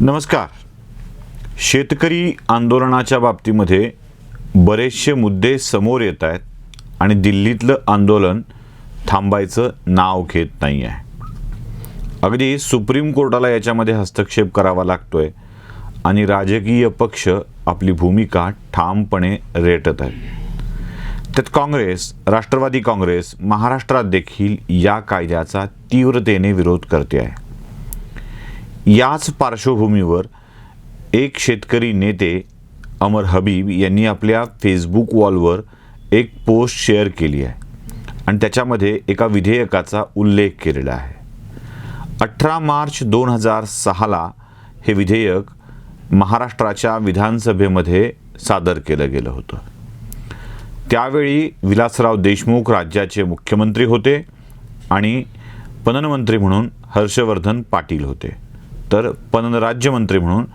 नमस्कार. शेतकरी आंदोलनाच्या बाबतीमध्ये बरेचसे मुद्दे समोर येत आहेत आणि दिल्लीतलं आंदोलन थांबायचं नाव घेत नाही आहे. अगदी सुप्रीम कोर्टाला याच्यामध्ये हस्तक्षेप करावा लागतोय आणि राजकीय पक्ष आपली भूमिका ठामपणे रेटत आहेत. त्यात काँग्रेस, राष्ट्रवादी काँग्रेस महाराष्ट्रात देखील या कायद्याचा तीव्रतेने विरोध करते आहे. याच पार्श्वभूमीवर एक शेतकरी नेते अमर हबीब यांनी आपल्या फेसबुक वॉलवर एक पोस्ट शेअर केली आहे आणि त्याच्यामध्ये एका विधेयकाचा उल्लेख केलेला आहे. 18 मार्च 2006ला हे विधेयक महाराष्ट्राच्या विधानसभेमध्ये सादर केलं गेलं होतं. त्यावेळी विलासराव देशमुख राज्याचे मुख्यमंत्री होते आणि पणन मंत्री म्हणून हर्षवर्धन पाटील होते, तर पणन राज्यमंत्री म्हणून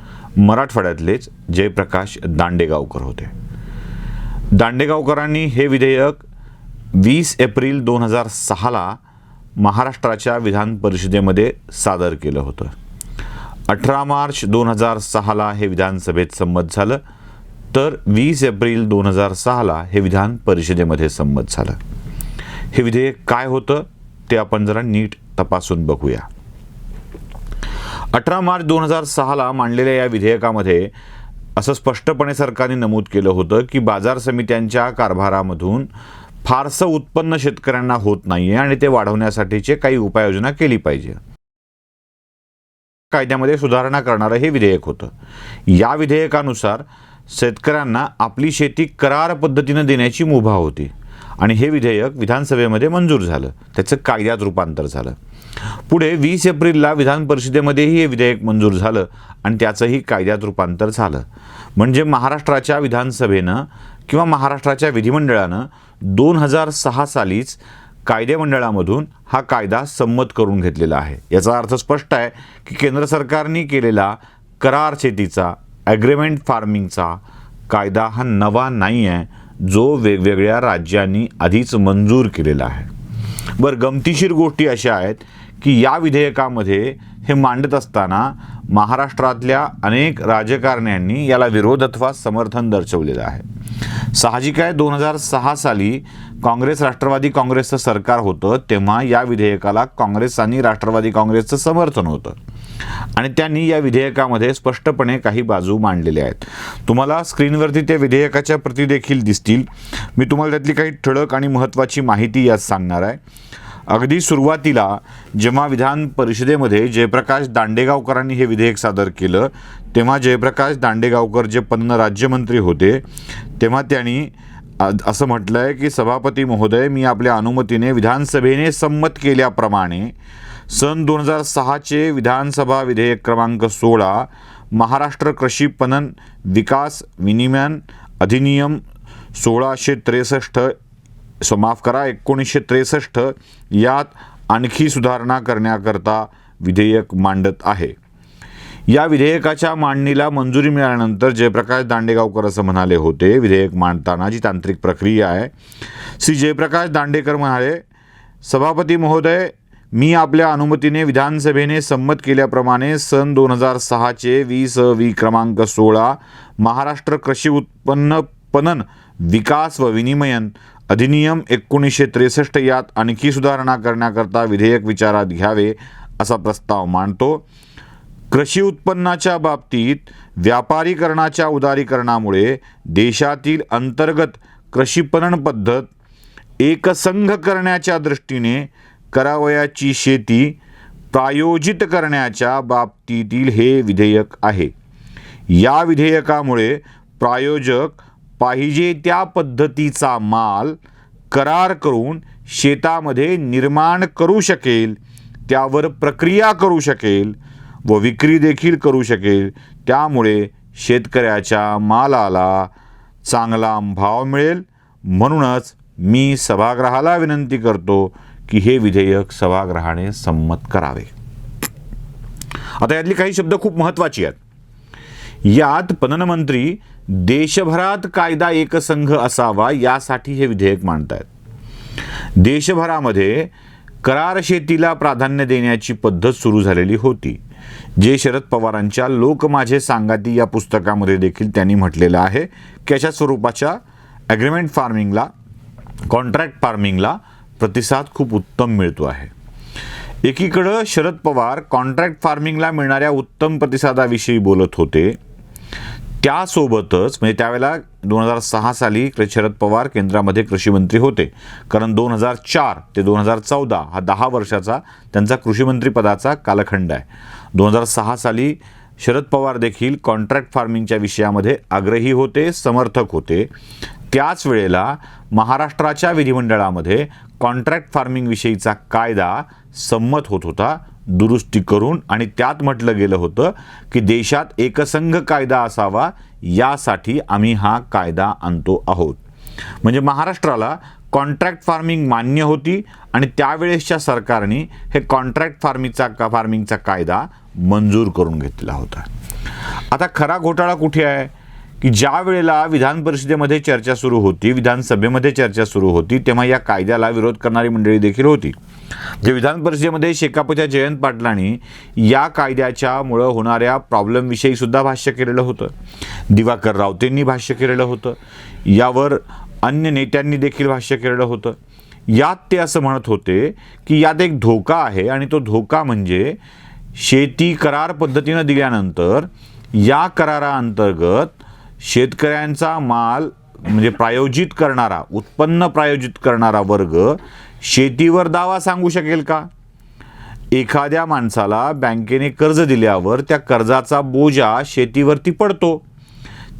मराठवाड्यातलेच जयप्रकाश दांडेगावकर होते. दांडेगावकरांनी हे विधेयक 20 एप्रिल 2006ला महाराष्ट्राच्या विधान परिषदेमध्ये सादर केलं होतं. 18 मार्च 2006ला हे विधानसभेत संमत झालं, तर 20 एप्रिल 2006ला हे विधान परिषदेमध्ये संमत झालं. हे विधेयक काय होतं ते आपण जरा नीट तपासून बघूया. 18 मार्च 2006ला मांडलेल्या या विधेयकामध्ये असं स्पष्टपणे सरकारने नमूद केलं होतं की बाजार समित्यांच्या कारभारामधून फारसं उत्पन्न शेतकऱ्यांना होत नाहीये आणि ते वाढवण्यासाठीचे काही उपाययोजना केली पाहिजे. कायद्यामध्ये सुधारणा करणारं हे विधेयक होतं. या विधेयकानुसार शेतकऱ्यांना आपली शेती करार पद्धतीनं देण्याची मुभा होती आणि हे विधेयक विधानसभेमध्ये मंजूर झालं, त्याचं कायद्यात रूपांतर झालं. पुढे 20 एप्रिलला विधान परिषदेमध्येही हे विधेयक मंजूर झालं आणि त्याचंही कायद्यात रूपांतर झालं. म्हणजे महाराष्ट्राच्या विधानसभेनं किंवा महाराष्ट्राच्या विधिमंडळानं 2006 सालीच कायदेमंडळामधून हा कायदा संमत करून घेतलेला आहे. याचा अर्थ स्पष्ट आहे की केंद्र सरकारने केलेला करार शेतीचा, ॲग्रीमेंट फार्मिंगचा कायदा हा नवा नाही आहे, जो वेगवेगळ्या राज्यांनी आधीच मंजूर केलेला आहे. बरं, गमतीशीर गोष्टी अशा आहेत की या विधेयकामध्ये हे मांडत असताना महाराष्ट्रातल्या अनेक राजकारण्यांनी याला विरोध अथवा समर्थन दर्शवलेलं आहे. साहजिक आहे, 2006 साली काँग्रेस राष्ट्रवादी काँग्रेसचं सरकार होतं तेव्हा या विधेयकाला काँग्रेस आणि राष्ट्रवादी काँग्रेसचं समर्थन होतं आणि त्यांनी या विधेयकामध्ये स्पष्टपणे काही बाजू मांडलेल्या आहेत. तुम्हाला स्क्रीनवरती त्या विधेयकाच्या प्रती देखील दिसतील. मी तुम्हाला त्यातली काही ठळक आणि महत्त्वाची माहिती यात सांगणार आहे. अगदी सुरुवातीला जेव्हा विधान परिषदेमध्ये जयप्रकाश दांडेगावकरांनी हे विधेयक सादर केलं तेव्हा जयप्रकाश दांडेगावकर जे पणन राज्यमंत्री होते तेव्हा त्यांनी असं म्हटलं आहे की सभापती महोदय, मी आपल्या अनुमतीने विधानसभेने संमत केल्याप्रमाणे सन 2006चे विधानसभा विधेयक क्रमांक 16 महाराष्ट्र कृषी पणन विकास विनियमन अधिनियम 1963 यात आणखी सुधारणा करण्याकरता विधेयक मांडत आहे. या विधेयकाच्या मांडणीला मंजुरी मिळाल्यानंतर जयप्रकाश दांडेगावकर असं म्हणाले होते, विधेयक मांडताना जी तांत्रिक प्रक्रिया आहे, श्री जयप्रकाश दांडेकर म्हणाले, सभापती महोदय, मी आपल्या अनुमतीने विधानसभेने संमत केल्याप्रमाणे सन 2006चे 20 क्रमांक 16 महाराष्ट्र कृषी उत्पन्न पणन विकास व विनिमयन अधिनियम 1963 यात आणखी सुधारणा करण्याकरता विधेयक विचारात घ्यावे असा प्रस्ताव मांडतो. कृषी उत्पन्नाच्या बाबतीत व्यापारीकरणाच्या उदारीकरणामुळे देशातील अंतर्गत कृषी पणन पद्धत एकसंघ करण्याच्या दृष्टीने करावयाची शेती प्रायोजित करण्याच्या बाबतीतील हे विधेयक आहे. या विधेयकामुळे प्रायोजक पाहिजे त्या पद्धतीचा माल करार करून शेतामध्ये निर्माण करू शकेल, त्यावर प्रक्रिया करू शकेल व विक्री देखील करू शकेल. त्यामुळे शेतकऱ्याच्या मालाला चांगला भाव मिळेल. म्हणूनच मी सभागृहाला विनंती करतो की हे विधेयक सभागृहाने संमत करावे. आता यातली काही शब्द खूप महत्त्वाची आहेत. यात पणन मंत्री देशभरात कायदा एकसंघ असावा यासाठी हे विधेयक मांडतायत. देशभरामध्ये करार शेतीला प्राधान्य देण्याची पद्धत सुरू झालेली होती. जे शरद पवारांच्या लोक माझे सांगाती या पुस्तकामध्ये देखील त्यांनी म्हटलेलं आहे की अशा स्वरूपाच्या ॲग्रीमेंट फार्मिंगला, कॉन्ट्रॅक्ट फार्मिंगला प्रतिसाद खूप उत्तम मिळतो आहे. एकीकडं शरद पवार कॉन्ट्रॅक्ट फार्मिंगला मिळणाऱ्या उत्तम प्रतिसादाविषयी बोलत होते, त्यासोबतच म्हणजे त्यावेळेला 2006 साली शरद पवार केंद्रामध्ये कृषीमंत्री होते, कारण 2004 ते 2014 हा 10 वर्षाचा त्यांचा कृषीमंत्रीपदाचा कालखंड आहे. 2006 साली शरद पवार देखील कॉन्ट्रॅक्ट फार्मिंगच्या विषयामध्ये आग्रही होते, समर्थक होते. त्याच वेळेला महाराष्ट्राच्या विधिमंडळामध्ये कॉन्ट्रॅक्ट फार्मिंगविषयीचा कायदा संमत होत होता दुरुस्ती करून, आणि त्यात म्हटलं गेलं होतं की देशात एकसंघ कायदा असावा, यासाठी आम्ही हा कायदा आणतो आहोत. म्हणजे महाराष्ट्राला कॉन्ट्रॅक्ट फार्मिंग मान्य होती आणि त्यावेळेसच्या सरकारने हे कॉन्ट्रॅक्ट फार्मिंगचा कायदा मंजूर करून घेतला होता. आता खरा घोटाळा कुठे आहे की ज्या वेळेला विधान परिषदेमध्ये चर्चा सुरू होती, विधानसभेमध्ये चर्चा सुरू होती, तेव्हा या कायद्याला विरोध करणारी मंडळी देखील होती. जे विधान परिषदेमध्ये शेकापच्या जयंत पाटलांनी या कायद्याच्यामुळं होणाऱ्या प्रॉब्लेमविषयी सुद्धा भाष्य केलेलं होतं. दिवाकर रावतेंनी भाष्य केलेलं होतं. यावर अन्य नेत्यांनी देखील भाष्य केलेलं होतं. यात ते असं म्हणत होते की यात एक धोका आहे, आणि तो धोका म्हणजे शेती करार पद्धतीनं दिल्यानंतर या कराराअंतर्गत शेतकऱ्यांचा माल म्हणजे प्रायोजित करणारा, उत्पन्न प्रायोजित करणारा वर्ग शेतीवर दावा सांगू शकेल का? एखाद्या माणसाला बँकेने कर्ज दिल्यावर त्या कर्जाचा बोजा शेतीवरती पडतो,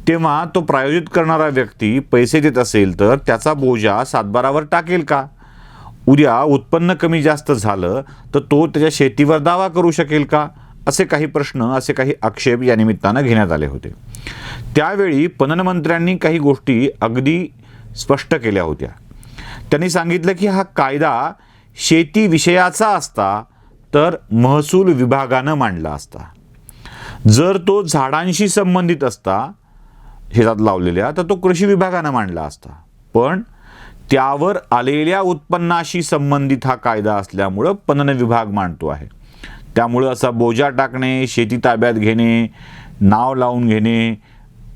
तेव्हा तो प्रायोजित करणारा व्यक्ती पैसे देत असेल तर त्याचा बोजा सातबारावर टाकेल का? उद्या उत्पन्न कमी जास्त झालं तर तो त्याच्या शेतीवर दावा करू शकेल का? असे काही प्रश्न, असे काही आक्षेप या निमित्तानं घेण्यात आले होते. त्यावेळी पणन मंत्र्यांनी काही गोष्टी अगदी स्पष्ट केल्या होत्या. त्यांनी सांगितलं की हा कायदा शेती विषयाचा असता तर महसूल विभागानं मांडला असता. जर तो झाडांशी संबंधित असता, शेतात लावलेल्या, तर तो कृषी विभागानं मांडला असता. पण त्यावर आलेल्या उत्पन्नाशी संबंधित हा कायदा असल्यामुळं पणन विभाग मांडतो आहे. त्यामुळं असा बोजा टाकणे, शेती ताब्यात घेणे, नाव लावून घेणे,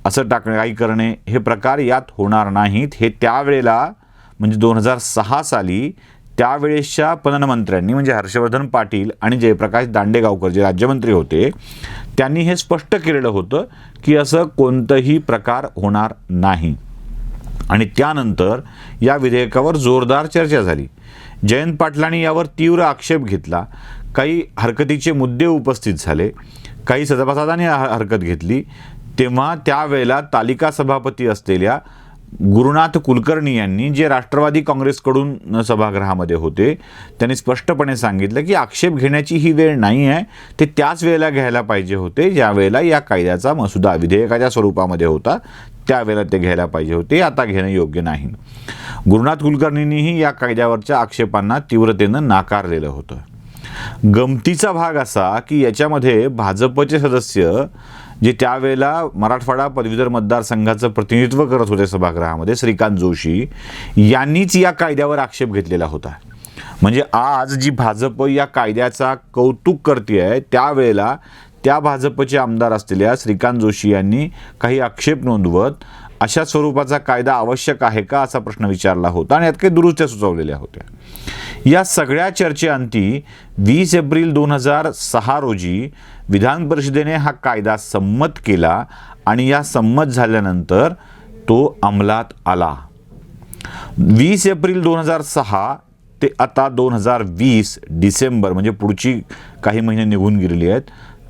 असं टाकणे, काही करणे, हे प्रकार यात होणार नाहीत. हे त्यावेळेला म्हणजे 2006 साली त्यावेळेसच्या पणन मंत्र्यांनी म्हणजे हर्षवर्धन पाटील आणि जयप्रकाश दांडेगावकर जे राज्यमंत्री होते, त्यांनी हे स्पष्ट केलेलं होतं की असं कोणतंही प्रकार होणार नाही. आणि त्यानंतर या विधेयकावर जोरदार चर्चा झाली. जयंत पाटलांनी यावर तीव्र आक्षेप घेतला. काही हरकतीचे मुद्दे उपस्थित झाले, काही सभासदांनी हरकत घेतली. तेव्हा त्यावेळेला तालिका सभापती असलेल्या गुरुनाथ कुलकर्णी यांनी, जे राष्ट्रवादी काँग्रेसकडून सभागृहामध्ये होते, त्यांनी स्पष्टपणे सांगितलं की आक्षेप घेण्याची ही वेळ नाही आहे, ते त्याच वेळेला घ्यायला पाहिजे होते ज्या वेळेला या कायद्याचा मसुदा विधेयकाच्या स्वरूपामध्ये होता, त्यावेळेला ते घ्यायला पाहिजे होते, आता घेणं योग्य नाही. गुरुनाथ कुलकर्णींनीही या कायद्यावरच्या आक्षेपांना तीव्रतेनं नाकारलेलं होतं. गमतीचा भाग असा की याच्यामध्ये भाजपचे सदस्य, जे त्यावेळेला मराठवाडा पदवीधर मतदारसंघाचं प्रतिनिधित्व करत होते सभागृहामध्ये, श्रीकांत जोशी यांनीच या कायद्यावर आक्षेप घेतलेला होता. म्हणजे आज जी भाजप या कायद्याचा कौतुक करते आहे, त्यावेळेला त्या भाजपचे आमदार असलेल्या श्रीकांत जोशी यांनी काही आक्षेप नोंदवत अशा स्वरूपाचा कायदा आवश्यक आहे का असा प्रश्न विचारला होता, आणि यात काही दुरुस्त्या सुचवलेल्या होत्या. या सगळ्या चर्चेअंती 20 एप्रिल 2006 रोजी विधान परिषदेने हा कायदा संमत केला, आणि या संमत झाल्यानंतर तो अंमलात आला. 20 एप्रिल 2006 ते आता 2020 डिसेंबर, म्हणजे पुढची काही महिने निघून गेलेली आहेत,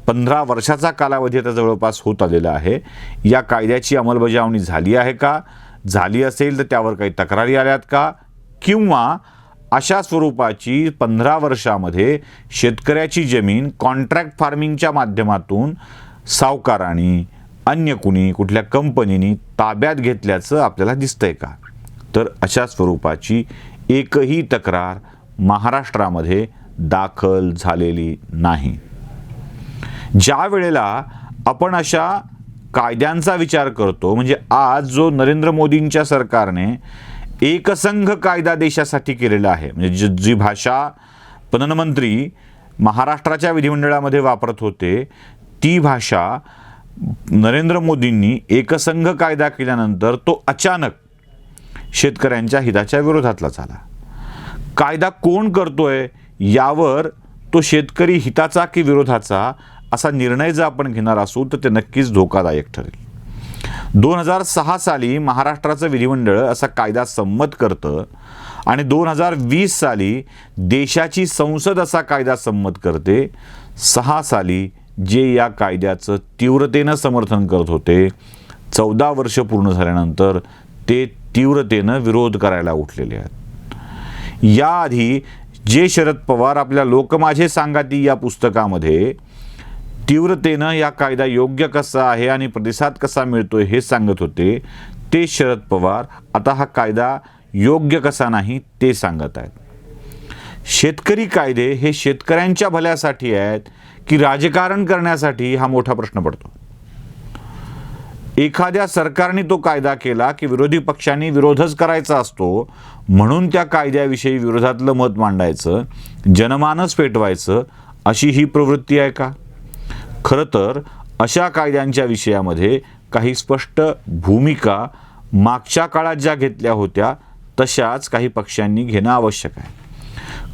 15 वर्षाचा कालावधी आता जवळपास होत आलेला आहे. या कायद्याची अंमलबजावणी झाली आहे का? झाली असेल तर त्यावर काही तक्रारी आल्यात का? किंवा अशा स्वरूपाची 15 वर्षामध्ये शेतकऱ्याची जमीन कॉन्ट्रॅक्ट फार्मिंगच्या माध्यमातून सावकारांनी, अन्य कुणी, कुठल्या कंपनीनी ताब्यात घेतल्याचं आपल्याला दिसतंय का? तर अशा स्वरूपाची एकही तक्रार महाराष्ट्रामध्ये दाखल झालेली नाही. ज्या वेळेला आपण अशा कायद्यांचा विचार करतो, म्हणजे आज जो नरेंद्र मोदींच्या सरकारने एकसंघ कायदा देशासाठी केलेला आहे, म्हणजे जी भाषा पणन मंत्री महाराष्ट्राच्या विधिमंडळामध्ये वापरत होते ती भाषा नरेंद्र मोदींनी एकसंघ कायदा केल्यानंतर तो अचानक शेतकऱ्यांच्या हिताच्या विरोधातला झाला. कायदा कोण करतोय यावर तो शेतकरी हिताचा की विरोधाचा असा निर्णय जर आपण घेणार असू तर ते नक्कीच धोकादायक ठरेल. 2006 साली महाराष्ट्राचं विधिमंडळ असा कायदा संमत करतं आणि 2020 साली देशाची संसद असा कायदा संमत करते. 6 साली जे या कायद्याचं तीव्रतेनं समर्थन करत होते 14 वर्ष पूर्ण झाल्यानंतर ते तीव्रतेनं विरोध करायला उठलेले आहेत. याआधी जे शरद पवार आपल्या लोक माझे सांगाती या पुस्तकामध्ये तीव्रतेनं या कायदा योग्य कसा आहे आणि प्रतिसाद कसा मिळतोय हे सांगत होते ते शरद पवार आता हा कायदा योग्य कसा नाही ते सांगत आहेत. शेतकरी कायदे हे शेतकऱ्यांच्या भल्यासाठी आहेत की राजकारण करण्यासाठी हा मोठा प्रश्न पडतो. एखाद्या सरकारने तो कायदा केला की विरोधी पक्षांनी विरोधच करायचा असतो म्हणून त्या कायद्याविषयी विरोधातलं मत मांडायचं, जनमानस पेटवायचं अशी ही प्रवृत्ती आहे का? खरं तर अशा कायद्यांच्या विषयामध्ये काही स्पष्ट भूमिका मागच्या काळात ज्या घेतल्या होत्या तशाच काही पक्षांनी घेणं आवश्यक आहे.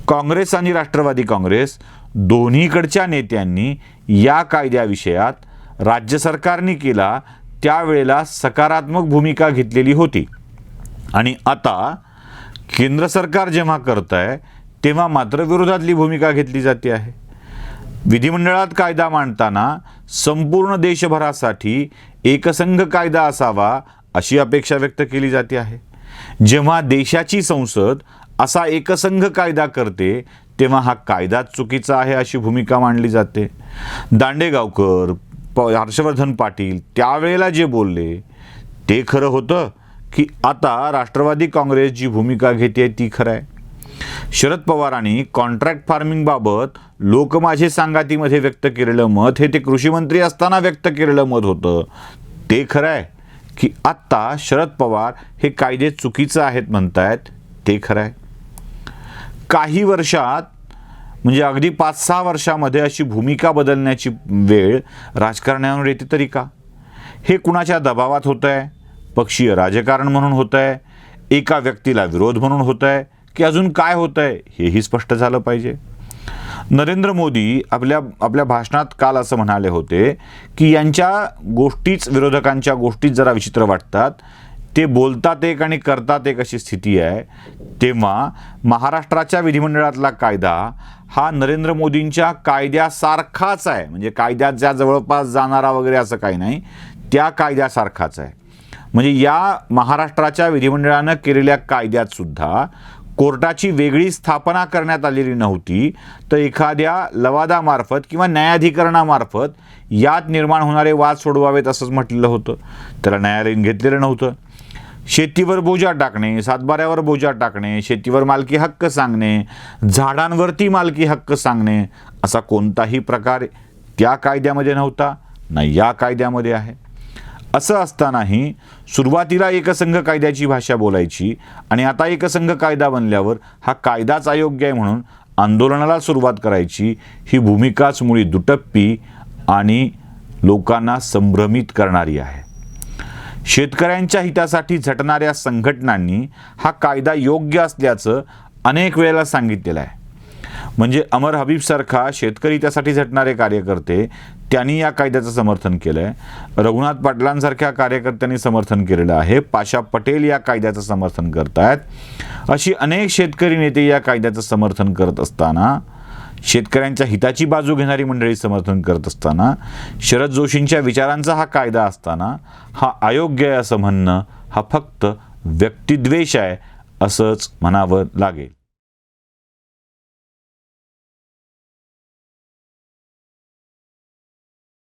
काँग्रेस आणि राष्ट्रवादी काँग्रेस दोन्हीकडच्या नेत्यांनी या कायद्याविषयात राज्य सरकारने केला त्यावेळेला सकारात्मक भूमिका घेतलेली होती आणि आता केंद्र सरकार जेव्हा करत आहे तेव्हा मात्र विरोधातली भूमिका घेतली जाते आहे. विधिमंडळात कायदा मांडताना संपूर्ण देशभरासाठी एकसंघ कायदा असावा अशी अपेक्षा व्यक्त केली जाते आहे. जेव्हा देशाची संसद असा एकसंघ कायदा करते तेव्हा हा कायदाच चुकीचा आहे अशी भूमिका मांडली जाते. दांडेगावकर, हर्षवर्धन पाटील त्यावेळेला जे बोलले ते खरं होतं की आता राष्ट्रवादी काँग्रेस जी भूमिका घेते ती खरं आहे? शरद पवारांनी कॉन्ट्रॅक्ट फार्मिंगबाबत लोक माझे सांगातीमध्ये व्यक्त केलेलं मत हे ते कृषी मंत्री असताना व्यक्त केलेलं मत होतं ते खरं आहे की आत्ता शरद पवार हे कायदे चुकीचं आहेत म्हणतायत ते खरं आहे? काही वर्षात म्हणजे अगदी 5-6 वर्षामध्ये अशी भूमिका बदलण्याची वेळ राजकारण्यावर येते तरी का? हे कुणाच्या दबावात होतं आहे? पक्षीय राजकारण म्हणून होतं आहे? एका व्यक्तीला विरोध म्हणून होतं आहे की अजून काय होतं आहे हेही स्पष्ट झालं पाहिजे. नरेंद्र मोदी आपल्या भाषणात काल असं म्हणाले होते की यांच्या गोष्टीच विरोधकांच्या गोष्टीच जरा विचित्र वाटतात, ते बोलतात एक आणि करतात एक अशी स्थिती आहे. तेव्हा महाराष्ट्राच्या विधिमंडळातला कायदा हा नरेंद्र मोदींच्या कायद्यासारखाच आहे, म्हणजे कायद्यात ज्या जवळपास जाणारा वगैरे असं काही नाही, त्या कायद्यासारखाच आहे. म्हणजे या महाराष्ट्राच्या विधिमंडळानं केलेल्या कायद्यात सुद्धा कोर्टाची वेगळी स्थापना करण्यात आलेली नव्हती तर एखाद्या लवादामार्फत किंवा न्यायाधिकरणामार्फत यात निर्माण होणारे वाद सोडवावेत असंच म्हटलेलं होतं. त्याला न्यायालयीन घेतलेलं नव्हतं. शेतीवर बोजा टाकणे, सातबाऱ्यावर बोजा टाकणे, शेतीवर मालकी हक्क सांगणे, झाडांवरती मालकी हक्क सांगणे असा कोणताही प्रकार त्या कायद्यामध्ये नव्हता ना या कायद्यामध्ये आहे. असं असतानाही सुरुवातीला एकसंघ कायद्याची भाषा बोलायची आणि आता एकसंघ कायदा बनल्यावर हा कायदाच अयोग्य आहे म्हणून आंदोलनाला सुरुवात करायची ही भूमिकाच मुळी दुटप्पी आणि लोकांना संभ्रमित करणारी आहे. शेतकऱ्यांच्या हितासाठी झटणाऱ्या संघटनांनी हा कायदा योग्य असल्याचं अनेक वेळेला सांगितलेलं आहे. म्हणजे अमर हबीबसारखा शेतकरी त्यासाठी झटणारे कार्यकर्ते त्यांनी या कायद्याचं समर्थन केलं आहे. रघुनाथ पाटलांसारख्या कार्यकर्त्यांनी समर्थन केलेलं आहे. पाशा पटेल या कायद्याचं समर्थन करत आहेत. अशी अनेक शेतकरी नेते या कायद्याचं समर्थन करत असताना, शेतकऱ्यांच्या हिताची बाजू घेणारी मंडळी समर्थन करत असताना, शरद जोशींच्या विचारांचा हा कायदा असताना हा अयोग्य आहे असं म्हणणं हा फक्त व्यक्तिद्वेष आहे असंच म्हणावं लागेल.